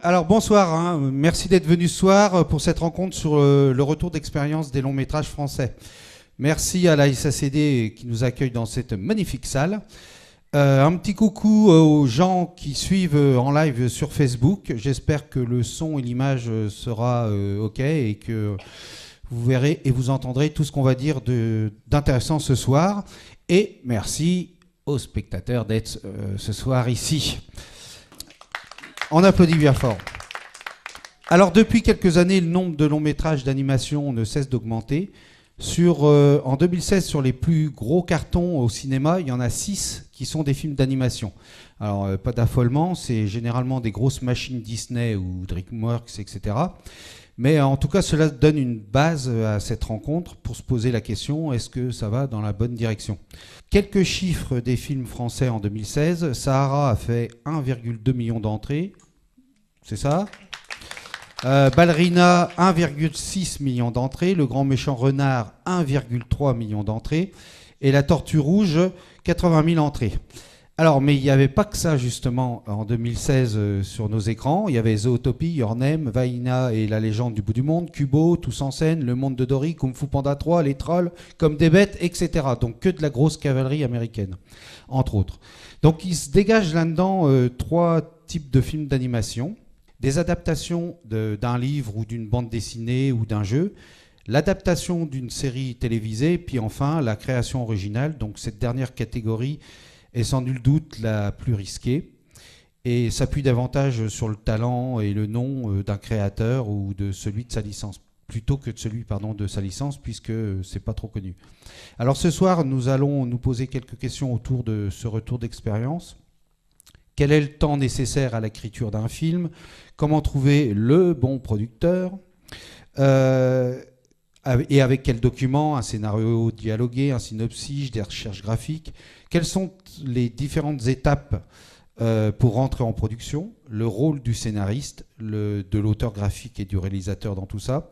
Alors bonsoir, hein. Merci d'être venu ce soir pour cette rencontre sur le retour d'expérience des longs métrages français. Merci à la SACD qui nous accueille dans cette magnifique salle. Un petit coucou aux gens qui suivent en live sur Facebook. J'espère que le son et l'image sera OK et que vous verrez et vous entendrez tout ce qu'on va dire d'intéressant ce soir. Et merci aux spectateurs d'être ce soir ici. On applaudit bien fort. Alors, depuis quelques années, le nombre de longs métrages d'animation ne cesse d'augmenter. En 2016, sur les plus gros cartons au cinéma, il y en a 6 qui sont des films d'animation. Alors, pas d'affolement, c'est généralement des grosses machines Disney ou DreamWorks, etc. Mais en tout cas, cela donne une base à cette rencontre pour se poser la question, est-ce que ça va dans la bonne direction ? Quelques chiffres des films français en 2016. Sahara a fait 1,2 million d'entrées. C'est ça ? Ballerina, 1,6 million d'entrées. Le Grand Méchant Renard, 1,3 million d'entrées. Et La Tortue Rouge, 80 000 entrées. Alors, mais il n'y avait pas que ça, justement, en 2016 sur nos écrans. Il y avait Zootopie, Your Name, Vaina et La Légende du bout du monde, Kubo, Tous en scène, Le Monde de Dory, Kung Fu Panda 3, Les Trolls, Comme des bêtes, etc. Donc que de la grosse cavalerie américaine, entre autres. Donc il se dégage là-dedans 3 types de films d'animation. Des adaptations d'un livre ou d'une bande dessinée ou d'un jeu. L'adaptation d'une série télévisée. Puis enfin, la création originale. Donc cette dernière catégorie est sans nul doute la plus risquée et s'appuie davantage sur le talent et le nom d'un créateur ou de celui de sa licence, plutôt que de celui de sa licence, puisque c'est pas trop connu. Alors ce soir, nous allons nous poser quelques questions autour de ce retour d'expérience. Quel est le temps nécessaire à l'écriture d'un film ? Comment trouver le bon producteur ? Et avec quels documents ? Un scénario dialogué, un synopsis, des recherches graphiques. Quelles sont les différentes étapes pour rentrer en production ? Le rôle du scénariste, de l'auteur graphique et du réalisateur dans tout ça.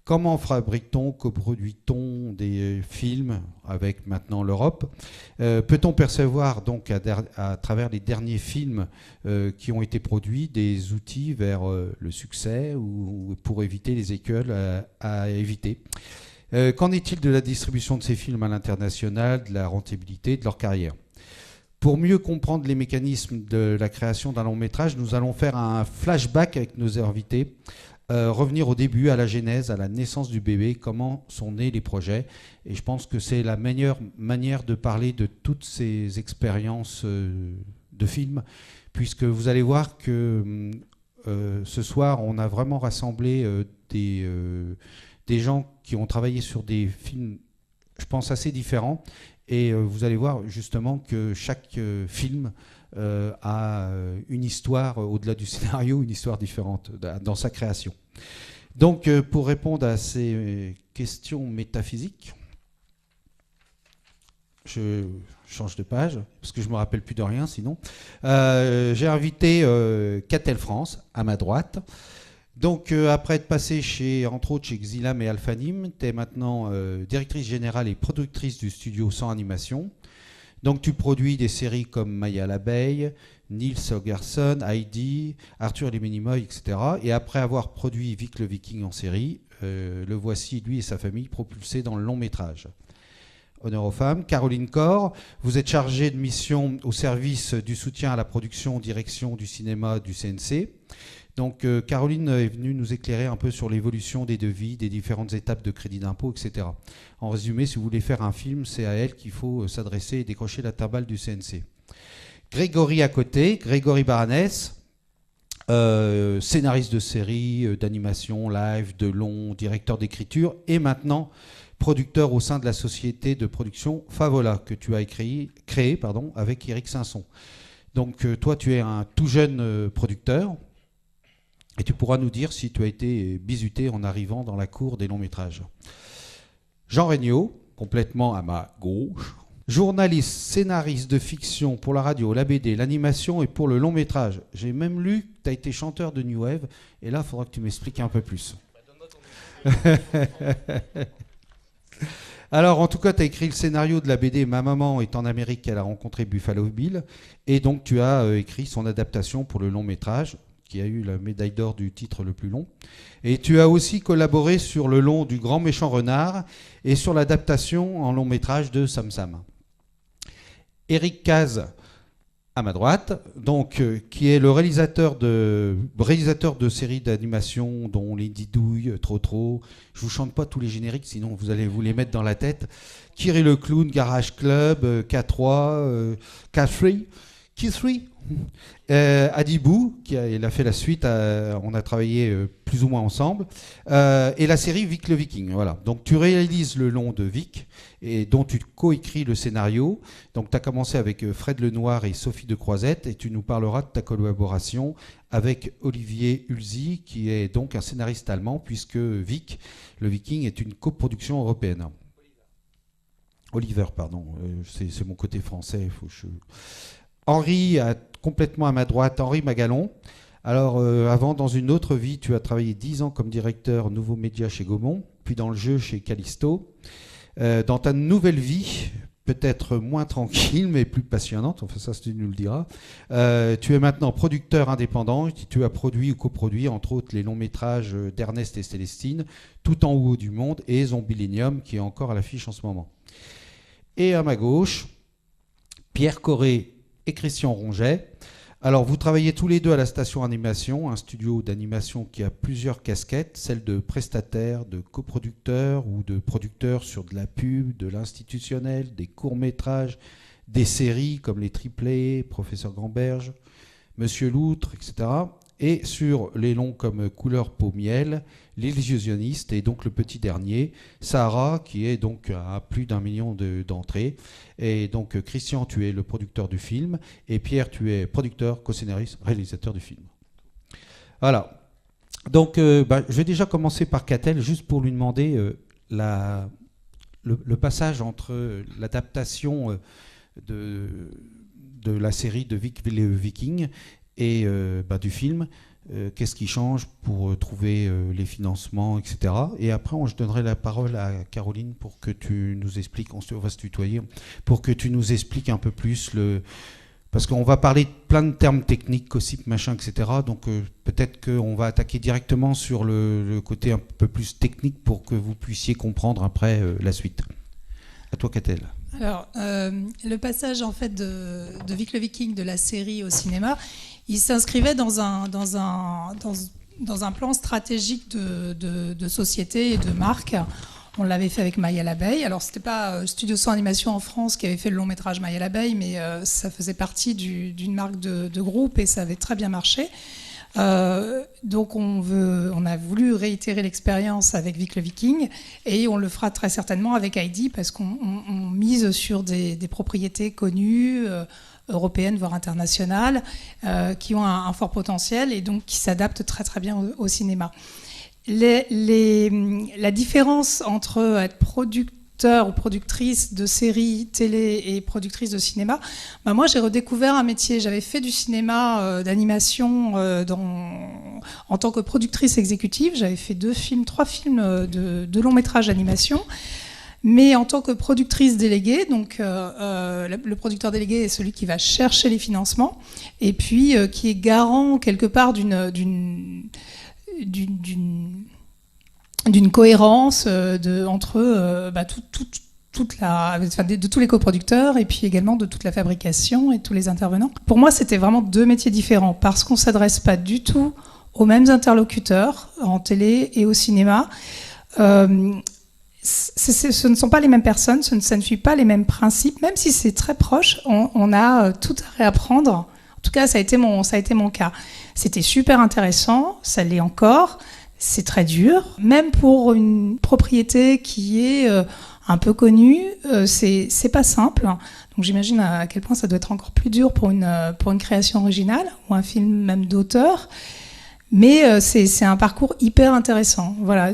Comment fabrique-t-on, coproduit-on des films avec maintenant l'Europe ? Peut-on percevoir donc à travers les derniers films qui ont été produits des outils vers le succès ou pour éviter les écueils à éviter ? Qu'en est-il de la distribution de ces films à l'international, de la rentabilité, de leur carrière ? Pour mieux comprendre les mécanismes de la création d'un long métrage, nous allons faire un flashback avec nos invités. Revenir au début, à la genèse, à la naissance du bébé, comment sont nés les projets. Et je pense que c'est la meilleure manière de parler de toutes ces expériences de films, puisque vous allez voir que ce soir, on a vraiment rassemblé des gens qui ont travaillé sur des films, je pense, assez différents. Et vous allez voir justement que chaque film a une histoire, au-delà du scénario, une histoire différente dans sa création. Donc, pour répondre à ces questions métaphysiques, je change de page, parce que je ne me rappelle plus de rien sinon. J'ai invité Catel France, à ma droite. Donc, après être passée entre autres chez Xilam et Alphanim, tu es maintenant directrice générale et productrice du studio Sans Animation. Donc tu produis des séries comme Maya l'abeille, Nils Holgersson, Heidi, Arthur et les Minimoys, etc. Et après avoir produit Vic le Viking en série, le voici, lui et sa famille, propulsés dans le long métrage. Honneur aux femmes. Caroline Corr, vous êtes chargée de mission au service du soutien à la production, direction du cinéma du CNC. Donc Caroline est venue nous éclairer un peu sur l'évolution des devis, des différentes étapes de crédit d'impôt, etc. En résumé, si vous voulez faire un film, c'est à elle qu'il faut s'adresser et décrocher la timbale du CNC. Grégory à côté, Grégory Baranès, scénariste de séries, d'animation, live, de long, directeur d'écriture et maintenant producteur au sein de la société de production Favola que tu as créé avec Eric Sanson. Donc toi, tu es un tout jeune producteur. Et tu pourras nous dire si tu as été bizuté en arrivant dans la cour des longs métrages. Jean Regnault, complètement à ma gauche, journaliste, scénariste de fiction pour la radio, la BD, l'animation et pour le long métrage. J'ai même lu que tu as été chanteur de New Wave, et là, il faudra que tu m'expliques un peu plus. Alors, en tout cas, tu as écrit le scénario de la BD « Ma maman est en Amérique, elle a rencontré Buffalo Bill », et donc tu as écrit son adaptation pour le long métrage, qui a eu la médaille d'or du titre le plus long. Et tu as aussi collaboré sur le long du Grand Méchant Renard et sur l'adaptation en long métrage de Sam Sam. Eric Caz, à ma droite, donc, qui est le réalisateur de séries d'animation dont Les Didouilles, Trop. Je vous chante pas tous les génériques, sinon vous allez vous les mettre dans la tête. Kiri le Clown, Garage Club, K3, K3, K3. Adibou, il a fait la suite, on a travaillé plus ou moins ensemble, et la série Vic le Viking. Voilà. Donc tu réalises le long de Vic, et dont tu coécris le scénario. Donc tu as commencé avec Fred Lenoir et Sophie de Croisette, et tu nous parleras de ta collaboration avec Olivier Hulzy, qui est donc un scénariste allemand, puisque Vic le Viking est une coproduction européenne. Oliver, pardon, c'est mon côté français. Henri, complètement à ma droite, Henri Magalon. Alors, avant, dans une autre vie, tu as travaillé 10 ans comme directeur Nouveaux Médias chez Gaumont, puis dans le jeu chez Callisto. Dans ta nouvelle vie, peut-être moins tranquille, mais plus passionnante, enfin ça, tu nous le diras, tu es maintenant producteur indépendant. Tu as produit ou coproduit, entre autres, les longs métrages d'Ernest et Célestine, Tout en haut du monde et Zombilenium, qui est encore à l'affiche en ce moment. Et à ma gauche, Pierre Corré et Christian Ronget. Alors, vous travaillez tous les deux à la Station Animation, un studio d'animation qui a plusieurs casquettes, celle de prestataire, de coproducteur ou de producteur sur de la pub, de l'institutionnel, des courts-métrages, des séries comme les triplés, Professeur Gamberge, Monsieur Loutre, etc. Et sur les longs comme Couleur peau miel, L'illusionniste et donc le petit dernier, Sahara, qui est donc à plus d'1 million d'entrées. Et donc Christian, tu es le producteur du film, et Pierre, tu es producteur, co-scénariste, réalisateur du film. Voilà. Donc je vais déjà commencer par Catel, juste pour lui demander le passage entre l'adaptation de la série de Vic le Viking et du film. Qu'est-ce qui change pour trouver les financements, etc. Et après, je donnerai la parole à Caroline pour que tu nous expliques, on va se tutoyer, pour que tu nous expliques un peu plus parce qu'on va parler de plein de termes techniques, COSIP, machin, etc. Donc peut-être qu'on va attaquer directement sur le côté un peu plus technique pour que vous puissiez comprendre après la suite. À toi, Catel. Alors, le passage en fait de Vic le Viking de la série au cinéma, il s'inscrivait dans un plan stratégique de société et de marque. On l'avait fait avec Maya l'abeille. Alors, c'était pas Studio 100 Animation en France qui avait fait le long métrage Maya l'abeille, mais ça faisait partie d'une marque de groupe et ça avait très bien marché. Donc on a voulu réitérer l'expérience avec Vic le Viking et on le fera très certainement avec Heidi parce qu'on mise sur des propriétés connues, européennes voire internationales, qui ont un fort potentiel et donc qui s'adaptent très très bien au cinéma. La différence entre être producteur ou productrice de séries télé et productrice de cinéma, moi j'ai redécouvert un métier. J'avais fait du cinéma d'animation en tant que productrice exécutive. J'avais fait 3 films de long métrage d'animation. Mais en tant que productrice déléguée, donc le producteur délégué est celui qui va chercher les financements et puis qui est garant quelque part d'une cohérence entre de tous les coproducteurs et puis également de toute la fabrication et tous les intervenants. Pour moi, c'était vraiment 2 métiers différents parce qu'on ne s'adresse pas du tout aux mêmes interlocuteurs en télé et au cinéma. Ce ne sont pas les mêmes personnes, ça ne suit pas les mêmes principes, même si c'est très proche, on a tout à réapprendre. En tout cas, ça a été mon cas. C'était super intéressant, ça l'est encore, c'est très dur. Même pour une propriété qui est un peu connue, c'est pas simple. Donc j'imagine à quel point ça doit être encore plus dur pour une création originale ou un film même d'auteur. Mais c'est un parcours hyper intéressant. Voilà.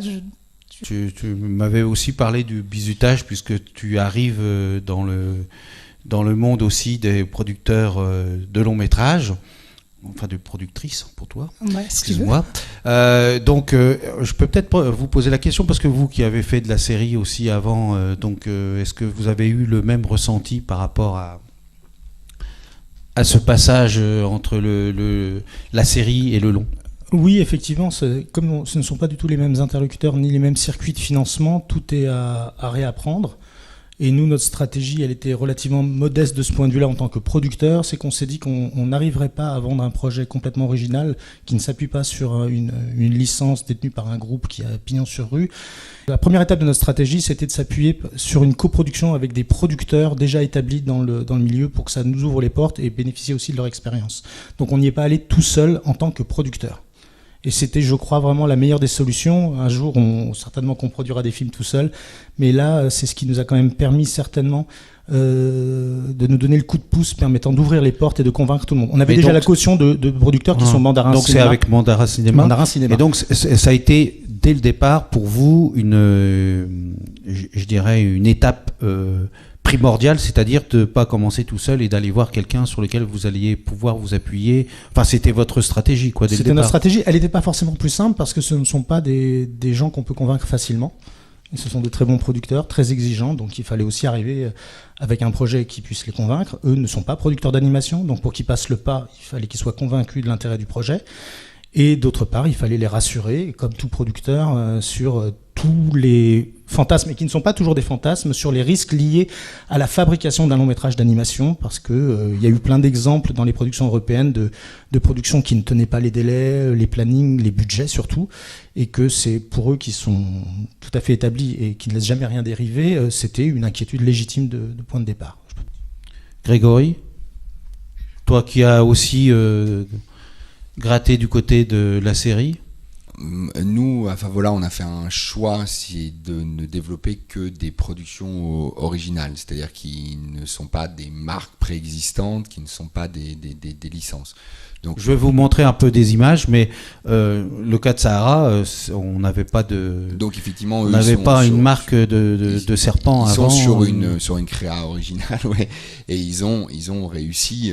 Tu m'avais aussi parlé du bizutage puisque tu arrives dans le monde aussi des producteurs de longs métrages, enfin de productrices pour toi. Ouais, excuse-moi. Donc je peux peut-être vous poser la question parce que vous qui avez fait de la série aussi avant, est-ce que vous avez eu le même ressenti par rapport à ce passage entre la série et le long? Oui, effectivement, comme ce ne sont pas du tout les mêmes interlocuteurs ni les mêmes circuits de financement, tout est à réapprendre. Et nous, notre stratégie, elle était relativement modeste de ce point de vue-là en tant que producteur. C'est qu'on s'est dit qu'on n'arriverait pas à vendre un projet complètement original qui ne s'appuie pas sur une licence détenue par un groupe qui a pignon sur rue. La première étape de notre stratégie, c'était de s'appuyer sur une coproduction avec des producteurs déjà établis dans le milieu pour que ça nous ouvre les portes et bénéficier aussi de leur expérience. Donc on n'y est pas allé tout seul en tant que producteur. Et c'était, je crois, vraiment la meilleure des solutions. Un jour, certainement qu'on produira des films tout seul. Mais là, c'est ce qui nous a quand même permis certainement de nous donner le coup de pouce permettant d'ouvrir les portes et de convaincre tout le monde. On avait déjà la caution de producteurs qui sont Mandarin Cinéma. Donc c'est avec Mandarin Cinéma. Et donc ça a été, dès le départ, pour vous, je dirais, une étape primordial, c'est-à-dire de ne pas commencer tout seul et d'aller voir quelqu'un sur lequel vous alliez pouvoir vous appuyer. Enfin, c'était votre stratégie, quoi, dès le départ. C'était notre stratégie. Elle n'était pas forcément plus simple parce que ce ne sont pas des gens qu'on peut convaincre facilement. Et ce sont de très bons producteurs, très exigeants, donc il fallait aussi arriver avec un projet qui puisse les convaincre. Eux ne sont pas producteurs d'animation, donc pour qu'ils passent le pas, il fallait qu'ils soient convaincus de l'intérêt du projet. Et d'autre part, il fallait les rassurer, comme tout producteur, sur tous les fantasmes, et qui ne sont pas toujours des fantasmes, sur les risques liés à la fabrication d'un long métrage d'animation, parce qu'il y a eu plein d'exemples dans les productions européennes de productions qui ne tenaient pas les délais, les plannings, les budgets surtout, et que c'est pour eux qui sont tout à fait établis et qui ne laissent jamais rien dériver, c'était une inquiétude légitime de point de départ. Grégory, toi qui as aussi gratté du côté de la série? Nous, enfin voilà, on a fait un choix, c'est de ne développer que des productions originales, c'est-à-dire qui ne sont pas des marques préexistantes, qui ne sont pas des licences. Donc, je vais vous montrer un peu des images, mais le cas de Sahara, on n'avait pas de. Donc effectivement, on n'avait pas une marque de serpent avant. Ils sont sur une créa originale, ouais, et ils ont réussi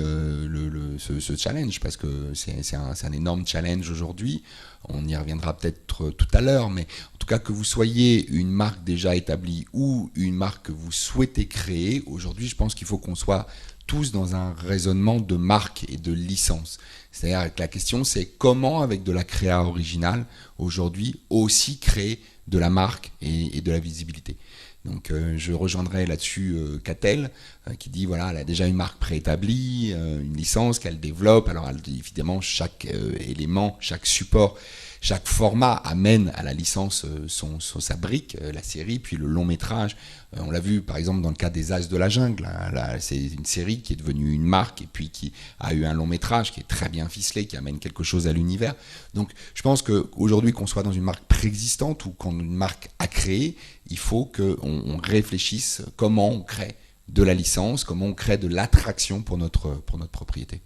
ce challenge parce que c'est un énorme challenge aujourd'hui. On y reviendra peut-être tout à l'heure, mais en tout cas que vous soyez une marque déjà établie ou une marque que vous souhaitez créer, aujourd'hui je pense qu'il faut qu'on soit tous dans un raisonnement de marque et de licence. C'est-à-dire que la question c'est comment avec de la créa originale aujourd'hui aussi créer de la marque et de la visibilité. Donc je rejoindrai là-dessus Catel qui dit voilà, elle a déjà une marque préétablie, une licence qu'elle développe. Alors évidemment chaque élément, chaque support, chaque format amène à la licence sa brique, la série, puis le long métrage. On l'a vu par exemple dans le cas des As de la Jungle. Là, c'est une série qui est devenue une marque et puis qui a eu un long métrage qui est très bien ficelé, qui amène quelque chose à l'univers. Donc je pense qu'aujourd'hui qu'on soit dans une marque préexistante ou qu'on ait une marque à créer, il faut qu'on réfléchisse comment on crée de la licence, comment on crée de l'attraction pour notre propriété.